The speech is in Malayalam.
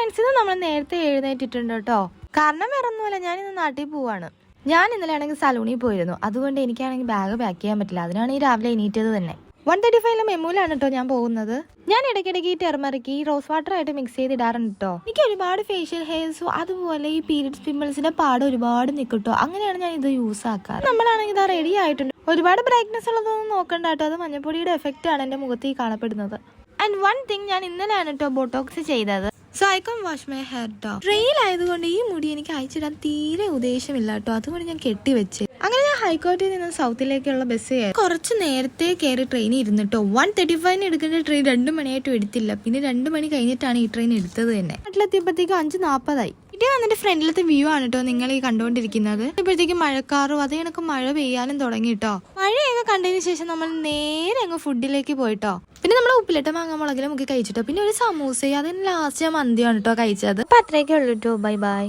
ഫ്രണ്ട്സ്, ഇത് നമ്മൾ നേരത്തെ എഴുന്നേറ്റിട്ടുണ്ട് കേട്ടോ. കാരണം വേറെ ഒന്നുമല്ല, ഞാൻ ഇന്ന് നാട്ടിൽ പോവാണ്. ഞാൻ ഇന്നലെ ആണെങ്കിൽ സലൂണിൽ പോയിരുന്നു. അതുകൊണ്ട് എനിക്കാണെങ്കിൽ ബാഗ് പാക്ക് ചെയ്യാൻ പറ്റില്ല. അതിനാണ് ഈ രാവിലെ എണീറ്റത് തന്നെ. 135 മെമ്മൂലാണ് കേട്ടോ ഞാൻ പോകുന്നത്. ഞാൻ ഇടയ്ക്കിടയ്ക്ക് ഈ ടെർമറിക്ക് ഈ റോസ് വാട്ടർ ആയിട്ട് മിക്സ് ചെയ്തിടാറുണ്ട് കേട്ടോ. എനിക്ക് ഒരുപാട് ഫേഷ്യൽ ഹെയർസും അതുപോലെ ഈ പീരിയഡ്സ് പിമ്പിൾസിന്റെ പാട് ഒരുപാട് നിൽക്കട്ടോ. അങ്ങനെയാണ് ഞാൻ ഇത് യൂസ് ആക്കാറ്. നമ്മളാണെങ്കിൽ ഇതാ റെഡി ആയിട്ടുണ്ട്. ഒരുപാട് ബ്രൈറ്റ്നെസ് ഉള്ളതൊന്നും നോക്കണ്ട കേട്ടോ. അത് മഞ്ഞപ്പൊടിയുടെ എഫക്റ്റ് ആണ് എന്റെ മുഖത്ത് ഈ കാണപ്പെടുന്നത്. ആൻഡ് വൺ തിങ്, ഞാൻ ഇന്നലെയാണ് കേട്ടോ ബോട്ടോക്സ് ചെയ്തത്. So I can wash my hair കേട്ടോ. ട്രെയിലായതുകൊണ്ട് ഈ മുടി എനിക്ക് അയച്ചിടാൻ തീരെ ഉദ്ദേശമില്ല കേട്ടോ. അതുകൊണ്ട് ഞാൻ കെട്ടിവെച്ച് അങ്ങനെ ഞാൻ ഹൈക്കോർട്ടിൽ നിന്ന് സൗത്തിലേക്കുള്ള ബസ് കയറി. കുറച്ച് നേരത്തെ കയറി ട്രെയിൻ ഇരുന്നിട്ടോ. 135 എടുക്കേണ്ട ട്രെയിൻ 2 മണിയായിട്ടും എടുത്തില്ല. പിന്നെ 2 മണി കഴിഞ്ഞിട്ടാണ് ഈ ട്രെയിൻ എടുത്തത് തന്നെ. നാട്ടിലെത്തിയപ്പോഴത്തേക്കും 5:40. ഇതേ വന്നിട്ട് ഫ്രണ്ടിലത്തെ വ്യൂ ആണ് കേട്ടോ നിങ്ങൾ ഈ കണ്ടുകൊണ്ടിരിക്കുന്നത്. ഇപ്പോഴത്തേക്കും മഴക്കാറും അതേ കണക്ക് മഴ പെയ്യാനും തുടങ്ങി കേട്ടോ. മഴയൊക്കെ കണ്ടതിന് ശേഷം നമ്മൾ നേരെ അങ്ങ് ഫുഡിലേക്ക് പോയിട്ടോ. പിന്നെ നമ്മൾ ഉപ്പിലിട്ട മാങ്ങാമുളകിലെ മുക്കി കഴിച്ചിട്ടോ. പിന്നെ ഒരു സമൂസയും അതിന് ലാസ്റ്റ് ഞാൻ മന്തിയാണ് കേട്ടോ കഴിച്ചത്. അപ്പൊ അത്രയൊക്കെ ഉള്ളൂ കേട്ടോ. Bye bye.